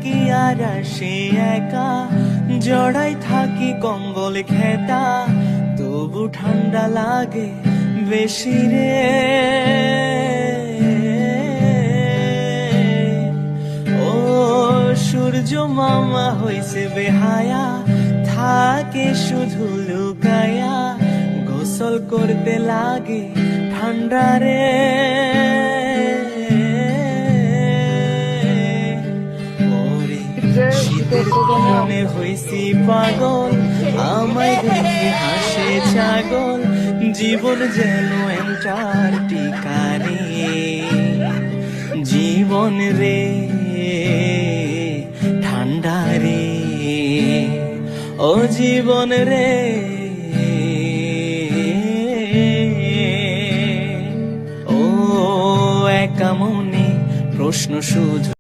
থাকি আর সে একা, জড়াই থাকি কম্বল খেতা, তবু ঠান্ডা লাগে বেশি রে। ও সূর্য মামা হইছে বেহায়া, থাকে শুধু লুকায়া, গোসল করতে লাগে ঠান্ডা রে। ওরে শীতের মনে হইছি পাগল, আমায় দেখে হাসে ছাগল, জীবন যেন অ্যান্টার্কটিকা রে। জীবন রে ঠান্ডা রে, ও জীবন রে। ও একা মনে প্রশ্ন শুধু